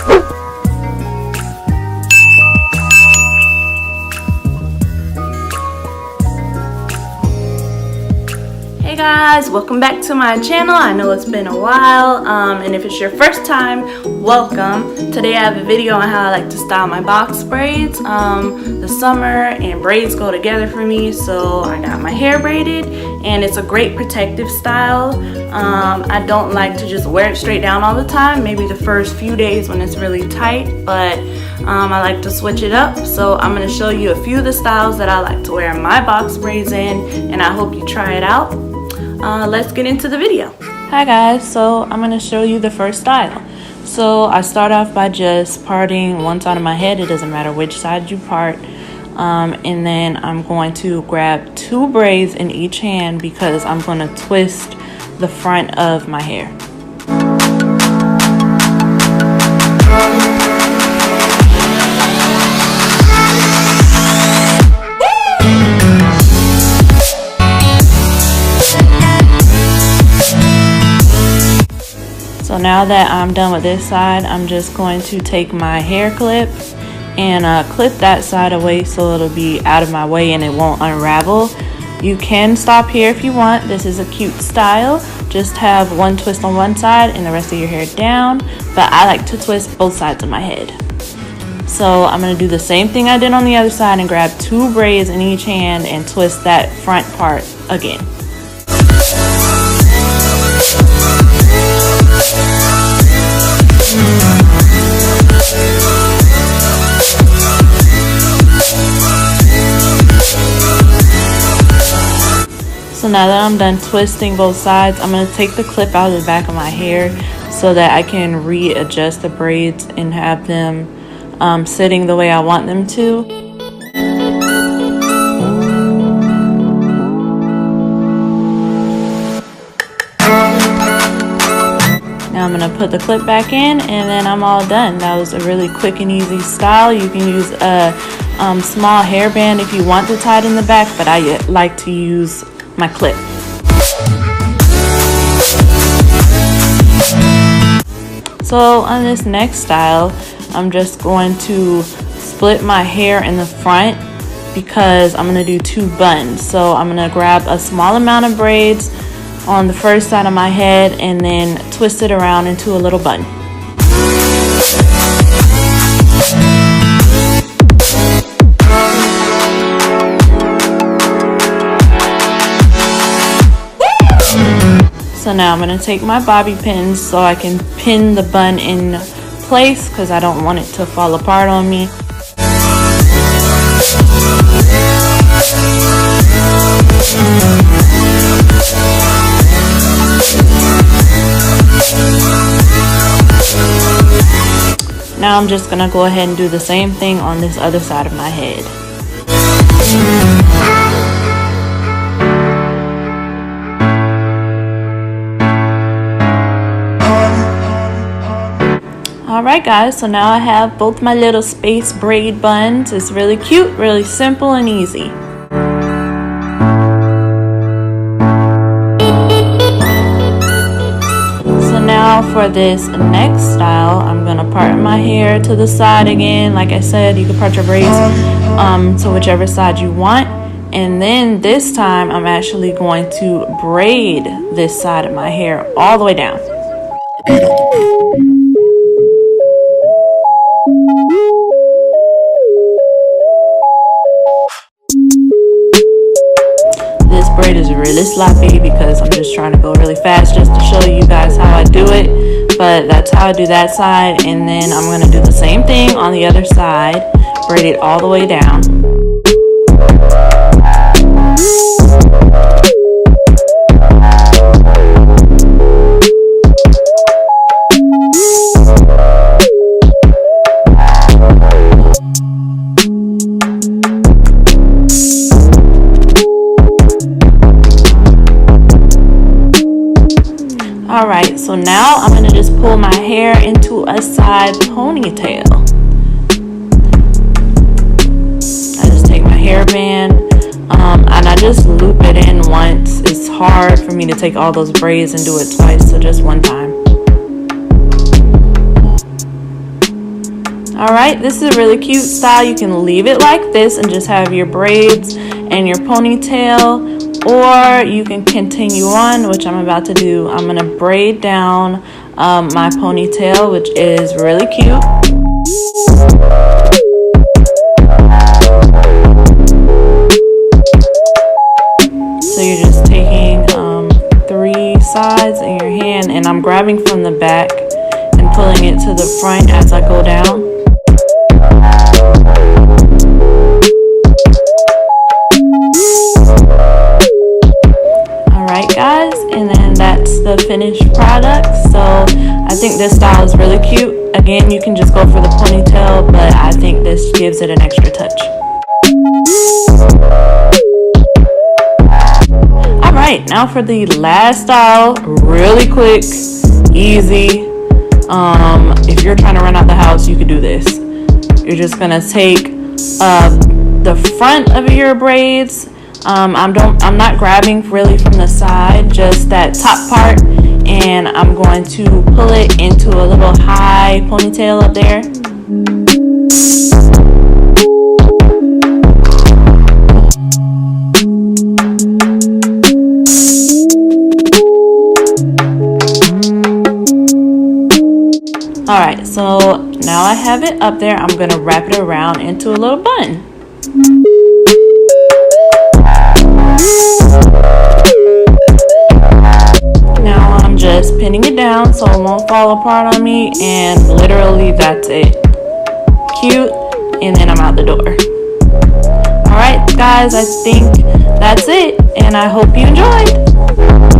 Hey guys, welcome back to my channel. I know it's been a while, and if it's your first time, welcome. Today I have a video on how I like to style my box braids. The summer and braids go together for me, so I got my hair braided, and it's a great protective style. I don't like to just wear it straight down all the time, maybe the first few days when it's really tight, but I like to switch it up. So I'm going to show you a few of the styles that I like to wear my box braids in, and I hope you try it out. Let's get into the video. Hi guys, so I'm going to show you the first style. So I start off by just parting one side of my head. It doesn't matter which side you part. And then I'm going to grab 2 braids in each hand because I'm going to twist the front of my hair. So now that I'm done with this side, I'm just going to take my hair clip and clip that side away so it'll be out of my way and it won't unravel. You can stop here if you want. This is a cute style. Just have one twist on one side and the rest of your hair down, but I like to twist both sides of my head. So I'm going to do the same thing I did on the other side and grab 2 braids in each hand and twist that front part again. So now that I'm done twisting both sides, I'm going to take the clip out of the back of my hair so that I can readjust the braids and have them sitting the way I want them to. Now I'm going to put the clip back in and then I'm all done. That was a really quick and easy style. You can use a small hairband if you want to tie it in the back, but I like to use my clip. So on this next style, I'm just going to split my hair in the front because I'm going to do 2 buns. So I'm going to grab a small amount of braids on the first side of my head and then twist it around into a little bun. So now I'm going to take my bobby pins so I can pin the bun in place because I don't want it to fall apart on me. Now I'm just going to go ahead and do the same thing on this other side of my head. Alright guys, so now I have both my little space braid buns. It's really cute, really simple and easy. So now for this next style, I'm going to part my hair to the side again. Like I said, you can part your braids to whichever side you want. And then this time I'm actually going to braid this side of my hair all the way down. This braid is really sloppy because I'm just trying to go really fast just to show you guys how I do it. But that's how I do that side, and then I'm going to do the same thing on the other side, braid it all the way down. Alright, so now I'm going to just pull my hair into a side ponytail. I just take my hairband and I just loop it in once. It's hard for me to take all those braids and do it twice, so just one time. Alright, this is a really cute style. You can leave it like this and just have your braids and your ponytail, or you can continue on, which I'm about to do. I'm going to braid down my ponytail, which is really cute. So you're just taking 3 sides in your hand, and I'm grabbing from the back and pulling it to the front as I go down. Alright guys, and then that's the finished product. So I think this style is really cute. Again, you can just go for the ponytail, but I think this gives it an extra touch. Alright, now for the last style. Really quick, easy. If you're trying to run out the house, you could do this. You're just gonna take the front of your braids. I'm not grabbing really from the side, just that top part, and I'm going to pull it into a little high ponytail up there. Alright, so now I have it up there. I'm going to wrap it around into a little bun. Now I'm just pinning it down so it won't fall apart on me, and literally that's it. Cute, and then I'm out the door. Alright guys, I think that's it, and I hope you enjoyed.